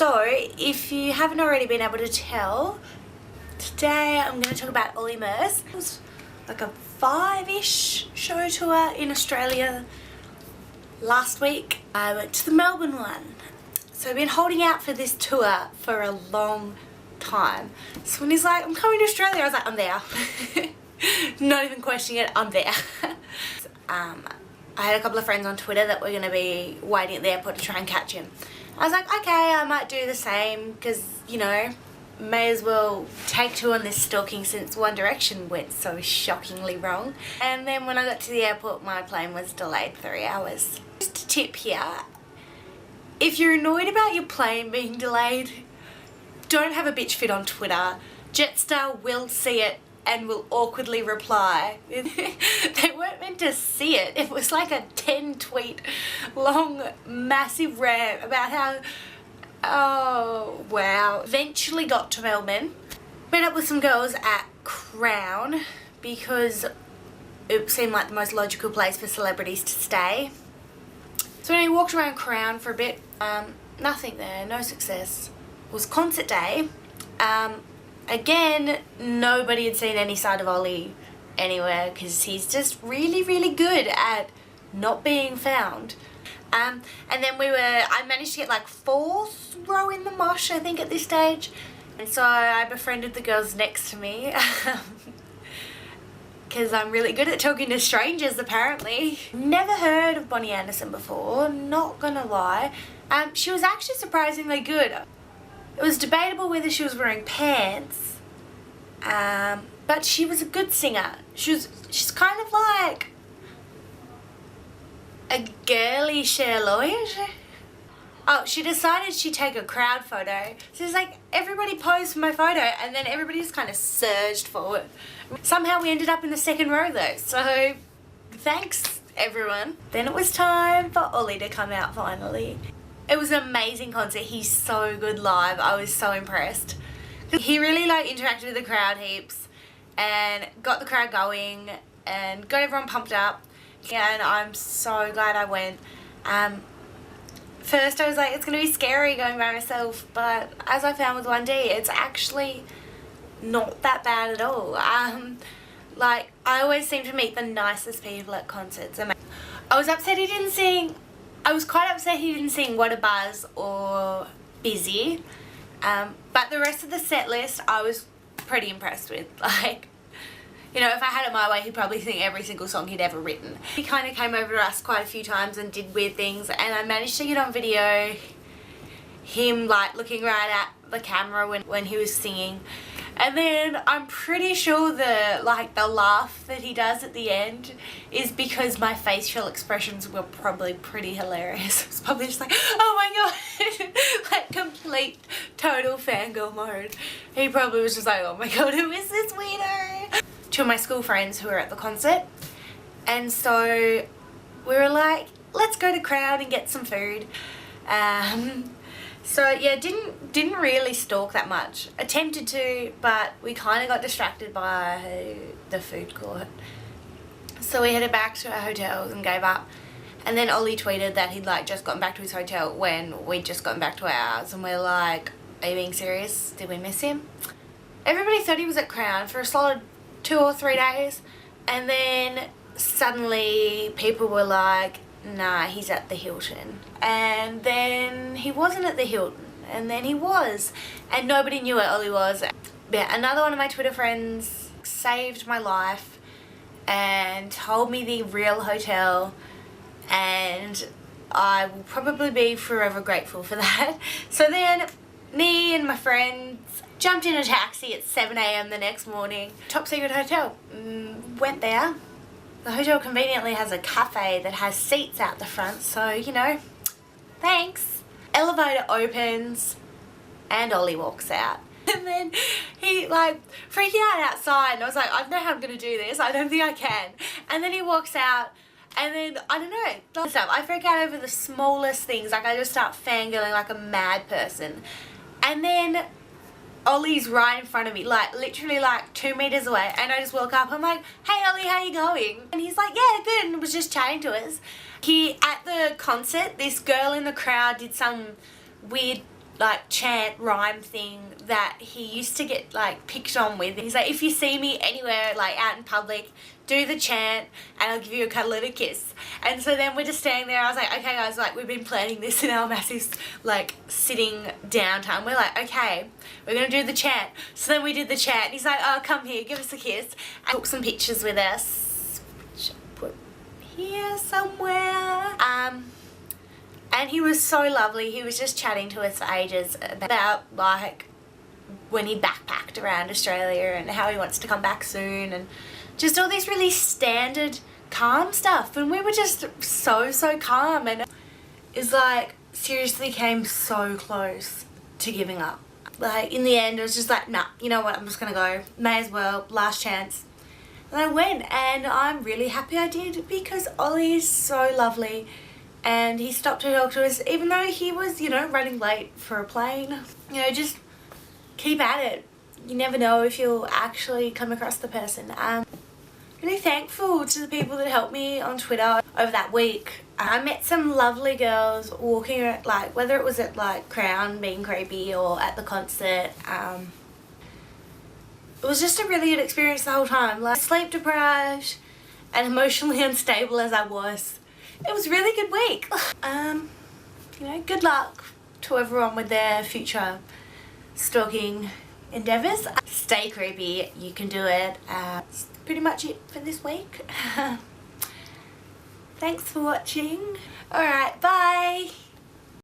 So, if you haven't already been able to tell, today I'm going to talk about Olly Murs. It was like a 5-ish show tour in Australia last week. I went to the Melbourne one. So I've been holding out for this tour for a long time. So when he's like, I'm coming to Australia, I was like, I'm there. Not even questioning it, I'm there. I had a couple of friends on Twitter that were going to be waiting at the airport to try and catch him. I was like, okay, I might do the same because, you know, may as well take two on this stalking since One Direction went so shockingly wrong. And then when I got to the airport, my plane was delayed 3 hours. Just a tip here, if you're annoyed about your plane being delayed, don't have a bitch fit on Twitter. Jetstar will see it and will awkwardly reply. They weren't meant to see it. It was like a 10-tweet long massive rant about how, oh wow. Eventually got to Melbourne. Met up with some girls at Crown because it seemed like the most logical place for celebrities to stay. So when we walked around Crown for a bit, nothing there, no success. It was concert day. Again, nobody had seen any side of Olly anywhere because he's just really, really good at not being found. And then I managed to get like 4th row in the mosh, I think, at this stage. And so I befriended the girls next to me because I'm really good at talking to strangers, apparently. Never heard of Bonnie Anderson before, not gonna lie. She was actually surprisingly good. It was debatable whether she was wearing pants, but she was a good singer. She's kind of like a girly Cher Lloyd. Oh, she decided she'd take a crowd photo. So it's like, everybody posed for my photo and then everybody just kind of surged forward. Somehow we ended up in the 2nd row though, so thanks everyone. Then it was time for Olly to come out finally. It was an amazing concert. He's so good live. I was so impressed. He really like interacted with the crowd heaps and got the crowd going and got everyone pumped up. And I'm so glad I went. First I was like, it's going to be scary going by myself, but as I found with 1D, it's actually not that bad at all. Like, I always seem to meet the nicest people at concerts. I was upset he didn't sing. I was quite upset he didn't sing What a Buzz or Busy, but the rest of the set list I was pretty impressed with. Like, you know, if I had it my way, he'd probably sing every single song he'd ever written. He kind of came over to us quite a few times and did weird things, and I managed to get on video him like looking right at the camera when he was singing. And then I'm pretty sure the laugh that he does at the end is because my facial expressions were probably pretty hilarious. It was probably just like, oh my god, like complete total fangirl mode. He probably was just like, oh my god, who is this weirdo? 2 of my school friends who were at the concert, and so we were like, let's go to Crown and get some food. So yeah, didn't really stalk that much. Attempted to, but we kind of got distracted by the food court. So we headed back to our hotels and gave up. And then Olly tweeted that he'd like just gotten back to his hotel when we'd just gotten back to ours. And we're like, are you being serious? Did we miss him? Everybody thought he was at Crown for a solid 2 or 3 days. And then suddenly people were like, nah, he's at the Hilton. And then he wasn't at the Hilton, and then he was, and nobody knew where Olly was. Yeah, another one of my Twitter friends saved my life and told me the real hotel, and I will probably be forever grateful for that. So then me and my friends jumped in a taxi at 7 AM the next morning. Top secret hotel. Went there. The hotel conveniently has a cafe that has seats out the front, so, you know, thanks. Elevator opens and Olly walks out. And then he like freaking out outside, and I was like, I don't know how I'm going to do this. I don't think I can. And then he walks out, and then, I don't know, I freak out over the smallest things. Like, I just start fangirling like a mad person. And then Olly's right in front of me, like literally like 2 meters away, and I just walk up. I'm like, hey Olly, how you going? And he's like, yeah, good, and was just chatting to us. At the concert, this girl in the crowd did some weird like chant rhyme thing that he used to get like picked on with. He's like, if you see me anywhere like out in public, do the chant and I'll give you a cuddle and a kiss. And so then we're just standing there. I was like, okay guys, like we've been planning this in our massive like sitting down time. We're like, okay, we're gonna do the chant. So then we did the chant. He's like, oh, come here, give us a kiss. And took some pictures with us, which I put here somewhere. And he was so lovely. He was just chatting to us for ages about like when he backpacked around Australia and how he wants to come back soon and just all these really standard calm stuff. And we were just so calm, and it's like seriously came so close to giving up. Like in the end it was just like, nah, you know what, I'm just gonna go, may as well, last chance. And I went, and I'm really happy I did because Ollie is so lovely. And he stopped to talk to us even though he was, you know, running late for a plane. You know, just keep at it. You never know if you'll actually come across the person. Really thankful to the people that helped me on Twitter over that week. I met some lovely girls walking around, like whether it was at like Crown being creepy or at the concert. It was just a really good experience the whole time. Like sleep deprived and emotionally unstable as I was. It was a really good week. You know, good luck to everyone with their future stalking endeavours. Stay creepy, you can do it. That's pretty much it for this week. Thanks for watching. Alright, bye.